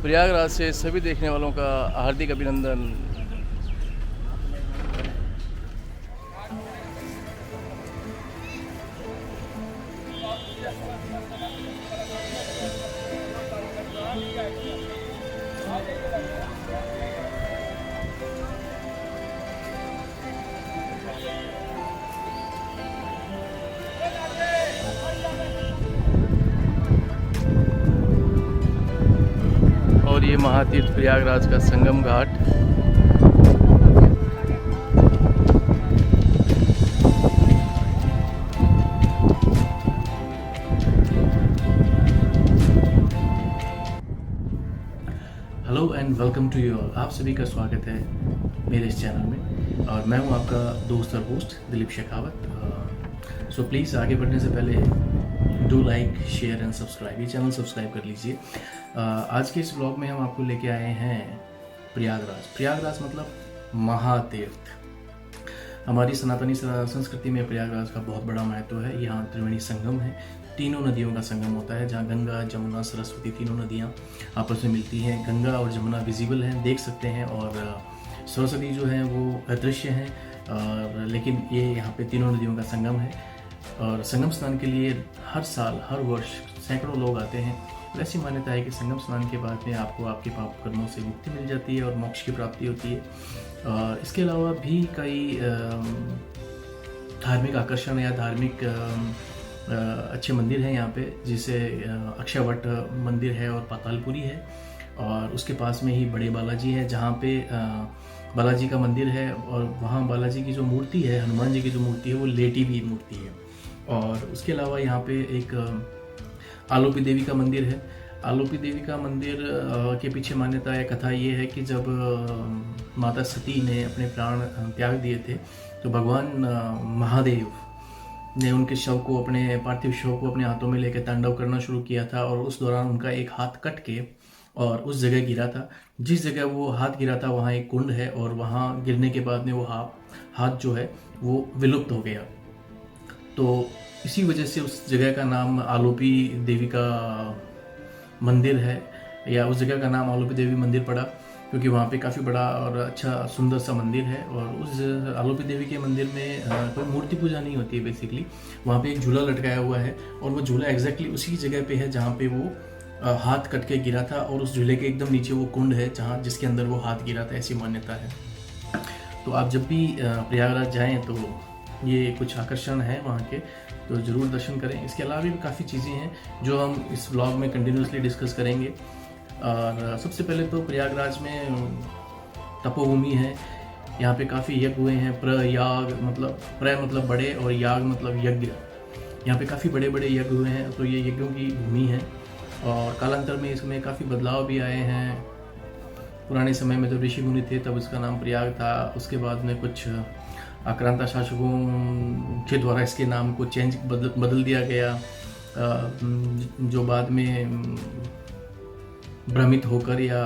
प्रयागराज से सभी देखने वालों का हार्दिक अभिनंदन। और ये महातीर्थ प्रयागराज का संगम घाट। Hello and welcome to you all. आप सभी का स्वागत है मेरे इस चैनल में और मैं हूं आपका दोस्त और host Dilip Shekhawat. So please आगे बढ़ने से पहले do like share and subscribe, ये चैनल सब्सक्राइब कर लीजिए। आज के इस ब्लॉग में हम आपको लेके आए हैं प्रयागराज। प्रयागराज मतलब महातीर्थ। हमारी सनातनी संस्कृति में प्रयागराज का बहुत बड़ा महत्व है। यहाँ त्रिवेणी संगम है, तीनों नदियों का संगम होता है, जहाँ गंगा जमुना सरस्वती तीनों नदियाँ आपस में मिलती हैं। गंगा और जमुना विजिबल हैं, देख सकते हैं, और सरस्वती जो है वो अदृश्य हैं, और लेकिन ये यहाँ पे तीनों नदियों का संगम है। और संगम स्नान के लिए हर साल हर वर्ष सैकड़ों लोग आते हैं। ऐसी मान्यता है कि संगम स्नान के बाद में आपको आपके पाप कर्मों से मुक्ति मिल जाती है और मोक्ष की प्राप्ति होती है। और इसके अलावा भी कई धार्मिक आकर्षण या धार्मिक अच्छे मंदिर हैं यहाँ पे, जिसे अक्षयवट मंदिर है और पातालपुरी है, और उसके पास में ही बड़े बालाजी है, जहाँ पे बालाजी का मंदिर है, और वहाँ बालाजी की जो मूर्ति है, हनुमान जी की जो मूर्ति है, वो लेटी हुई मूर्ति है। और उसके अलावा यहाँ पे एक आलोपी देवी का मंदिर है। आलोपी देवी का मंदिर के पीछे मान्यता है, कथा ये है कि जब माता सती ने अपने प्राण त्याग दिए थे, तो भगवान महादेव ने उनके शव को, अपने पार्थिव शव को अपने हाथों में लेकर तांडव करना शुरू किया था, और उस दौरान उनका एक हाथ कट के और उस जगह गिरा था। जिस जगह वो हाथ गिरा था वहाँ एक कुंड है, और वहाँ गिरने के बाद में वो हाथ जो है वो विलुप्त हो गया। तो इसी वजह से उस जगह का नाम आलोपी देवी का मंदिर है, या उस जगह का नाम आलोपी देवी मंदिर पड़ा, क्योंकि वहाँ पे काफ़ी बड़ा और अच्छा सुंदर सा मंदिर है। और उस आलोपी देवी के मंदिर में कोई मूर्ति पूजा नहीं होती है बेसिकली। वहाँ पे एक झूला लटकाया हुआ है, और वो झूला एग्जैक्टली उसी जगह पे है जहाँ पे वो हाथ कट के गिरा था, और उस झूले के एकदम नीचे वो कुंड है जहाँ जिसके अंदर वो हाथ गिरा था, ऐसी मान्यता है। तो आप जब भी प्रयागराज जाएँ तो ये कुछ आकर्षण है वहाँ के, तो ज़रूर दर्शन करें। इसके अलावा भी काफ़ी चीज़ें हैं जो हम इस ब्लॉग में कंटिन्यूसली डिस्कस करेंगे। और सबसे पहले तो प्रयागराज में तपोभूमि है। यहाँ पे काफ़ी यज्ञ हुए हैं। प्रयाग मतलब प्र मतलब बड़े, और याग मतलब यज्ञ। यहाँ पे काफ़ी बड़े बड़े यज्ञ हुए हैं, तो ये यज्ञों की भूमि है। और कालांतर में इसमें काफ़ी बदलाव भी आए हैं। पुराने समय में जब ऋषि मुनि थे तब इसका नाम प्रयाग था। उसके बाद में कुछ आक्रांता शासकों के द्वारा इसके नाम को बदल दिया गया, जो बाद में भ्रमित होकर या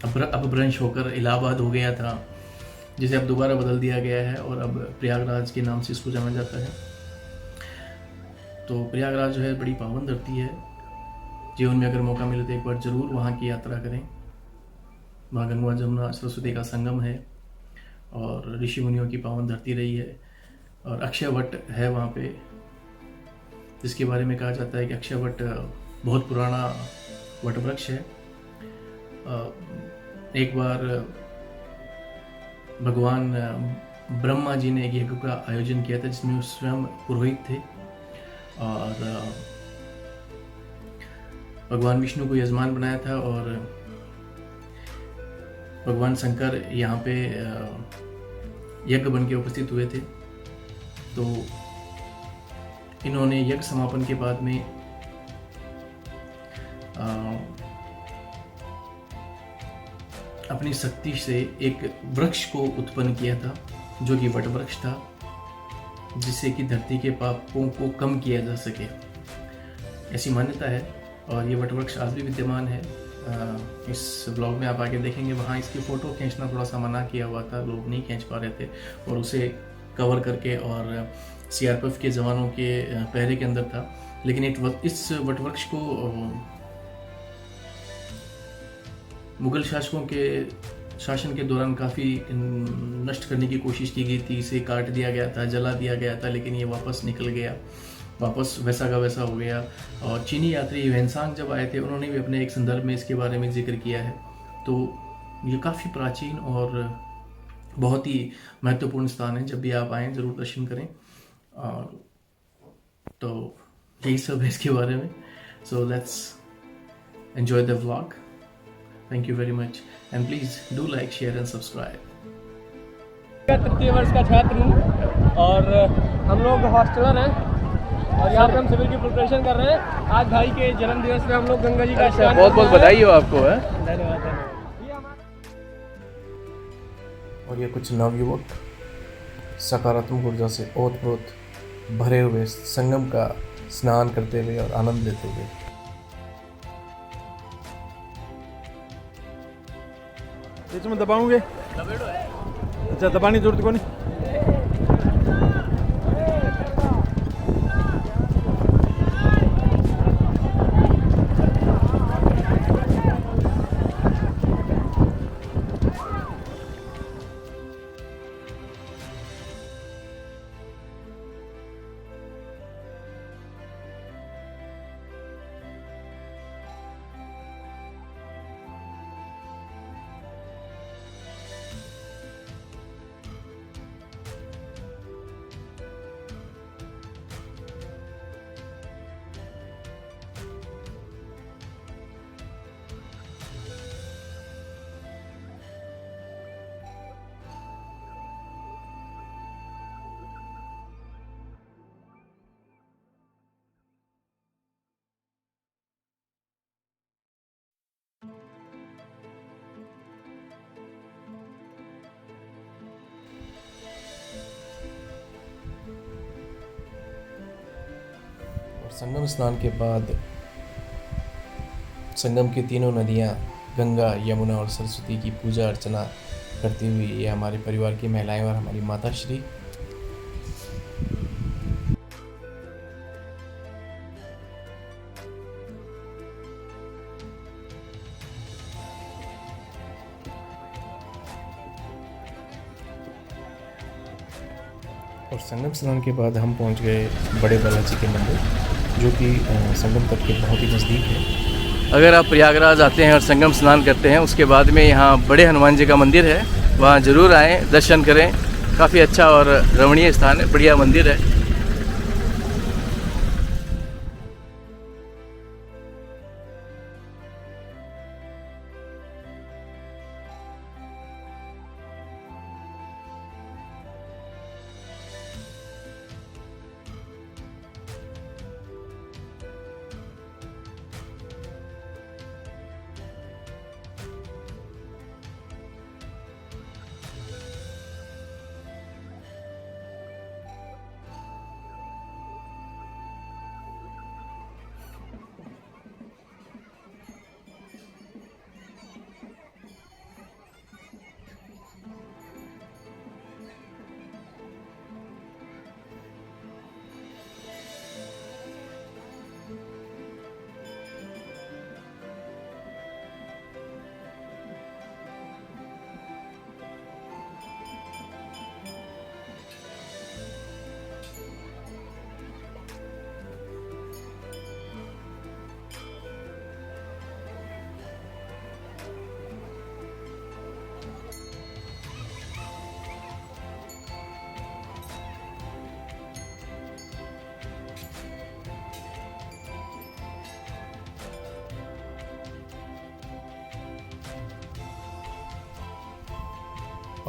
अपभ्रंश होकर इलाहाबाद हो गया था, जिसे अब दोबारा बदल दिया गया है, और अब प्रयागराज के नाम से इसको जाना जाता है। तो प्रयागराज जो है बड़ी पावन धरती है। जीवन में अगर मौका मिले तो एक बार जरूर वहाँ की यात्रा करें। वहाँ गंगा जमुना सरस्वती का संगम है, और ऋषि मुनियों की पावन धरती रही है। और अक्षयवट है वहाँ पे, जिसके बारे में कहा जाता है कि अक्षयवट बहुत पुराना वट वृक्ष है। एक बार भगवान ब्रह्मा जी ने एक यज्ञ का आयोजन किया था, जिसमें स्वयं पुरोहित थे, और भगवान विष्णु को यजमान बनाया था, और भगवान शंकर यहाँ पे यज्ञ बन के उपस्थित हुए थे। तो इन्होंने यज्ञ समापन के बाद में अपनी शक्ति से एक वृक्ष को उत्पन्न किया था, जो कि वट वृक्ष था, जिससे कि धरती के पापों को कम किया जा सके, ऐसी मान्यता है। और ये वट वृक्ष आज भी विद्यमान है। इस ब्लॉग में आप आगे देखेंगे, वहाँ इसकी फ़ोटो खींचना थोड़ा सा मना किया हुआ था, लोग नहीं खींच पा रहे थे, और उसे कवर करके और सीआरपीएफ के जवानों के पहरे के अंदर था। लेकिन इस वटवृक्ष को मुग़ल शासकों के शासन के दौरान काफ़ी नष्ट करने की कोशिश की गई थी, इसे काट दिया गया था, जला दिया गया था, लेकिन ये वापस निकल गया, वापस वैसा का वैसा हो गया। और चीनी यात्री ह्वेनसांग जब आए थे, उन्होंने भी अपने एक संदर्भ में इसके बारे में जिक्र किया है। तो ये काफ़ी प्राचीन और बहुत ही महत्वपूर्ण स्थान है, जब भी आप आएँ ज़रूर दर्शन करें। और तो यही सब है इसके बारे में। So let's enjoy the vlog. Thank you very much and please do like, share and subscribe. तृतीय वर्ष का छात्र हूँ और हम लोग हॉस्टलर हैं और यहाँ पे हम सिविल की प्रिपरेशन कर रहे हैं। आज भाई के जन्मदिवस में हम लोग गंगा जी का स्नान बहुत बहुत बधाई हो आपको। है धन्यवाद। और ये कुछ नवयुवक सकारात्मक ऊर्जा से ओत-प्रोत भरे हुए संगम का स्नान करते हुए और आनंद लेते हुए। इसमें दबाओगे? अच्छा, दबाने की जरूरत को नहीं। संगम स्नान के बाद संगम की तीनों नदियाँ गंगा, यमुना और सरस्वती की पूजा अर्चना करती हुई ये हमारे परिवार की महिलाएं और हमारी माता श्री और संगम स्नान के बाद हम पहुंच गए बड़े बालाजी के मंदिर, जो कि संगम तट के बहुत ही नज़दीक है। अगर आप प्रयागराज आते हैं और संगम स्नान करते हैं, उसके बाद में यहाँ बड़े हनुमान जी का मंदिर है, वहाँ ज़रूर आएँ, दर्शन करें। काफ़ी अच्छा और रमणीय स्थान है, बढ़िया मंदिर है।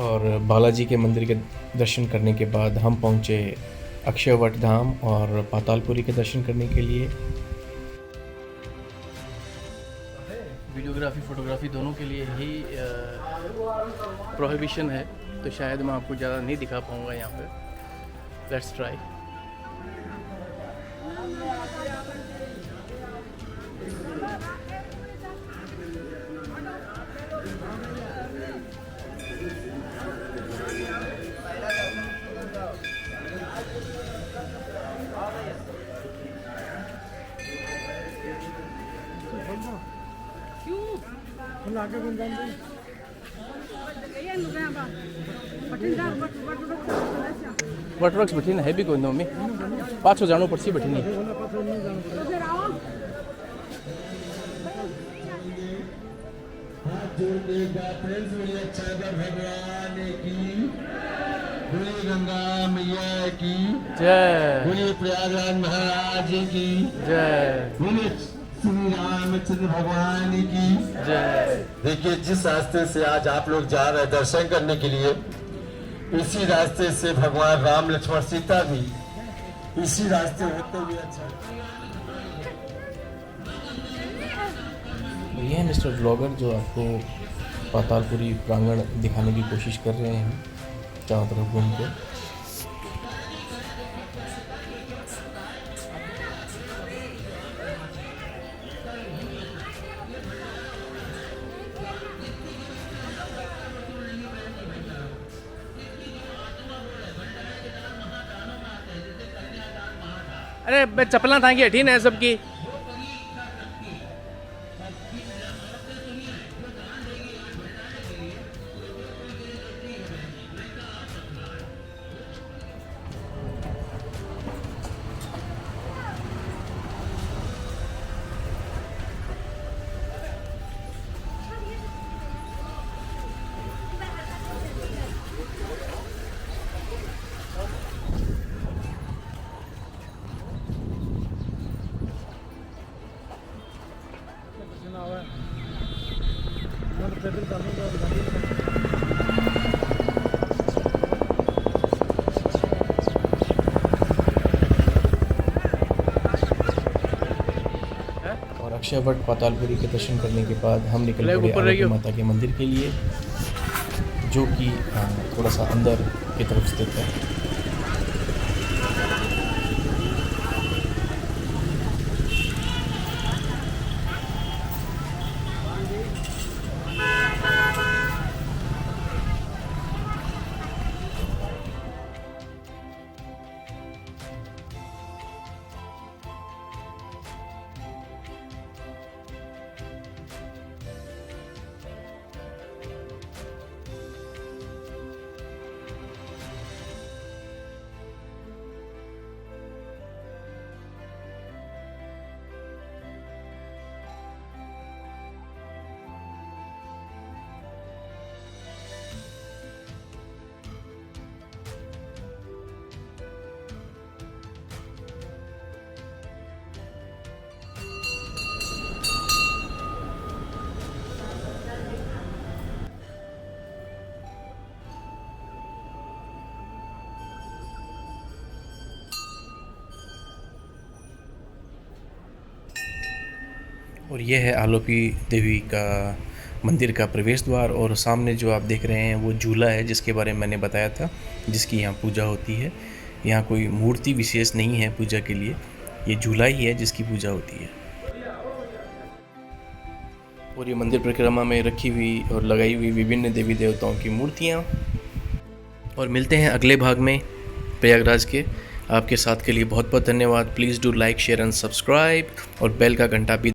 और बालाजी के मंदिर के दर्शन करने के बाद हम पहुँचे अक्षयवट धाम और पातालपुरी के दर्शन करने के लिए। वीडियोग्राफी फोटोग्राफी दोनों के लिए ही प्रोहिबिशन है, तो शायद मैं आपको ज़्यादा नहीं दिखा पाऊँगा यहाँ पे। Let's try. वटवृक्ष बैठी है भी कोई मम्मी पाछो जानो पड़सी बैठी नहीं बोलिए गंगा मैया की जय बोलिए प्रयागराज महाराज की जय बोलिए श्री रामचंद्र भगवान की जय। देखिए जिस रास्ते से आज आप लोग जा रहे हैं दर्शन करने के लिए, इसी रास्ते से भगवान राम लक्ष्मण सीता भी इसी रास्ते होते हुए अच्छा। ये है मिस्टर ब्लॉगर जो आपको पातालपुरी प्रांगण दिखाने की कोशिश कर रहे हैं चारों तरफ घूम के। अरे चप्पल था कि हठी ना सबकी और अक्षयवट पातालपुरी के दर्शन करने के बाद हम निकल पड़े आलोपी माता के मंदिर के लिए, जो कि थोड़ा सा अंदर की तरफ स्थित है। और यह है आलोपी देवी का मंदिर का प्रवेश द्वार, और सामने जो आप देख रहे हैं वो झूला है जिसके बारे में मैंने बताया था, जिसकी यहाँ पूजा होती है। यहाँ कोई मूर्ति विशेष नहीं है पूजा के लिए, ये झूला ही है जिसकी पूजा होती है। और ये मंदिर परिक्रमा में रखी हुई और लगाई हुई विभिन्न देवी देवताओं की मूर्तियाँ। और मिलते हैं अगले भाग में प्रयागराज के। आपके साथ के लिए बहुत बहुत धन्यवाद। Please do like share and subscribe, और बेल का घंटा भी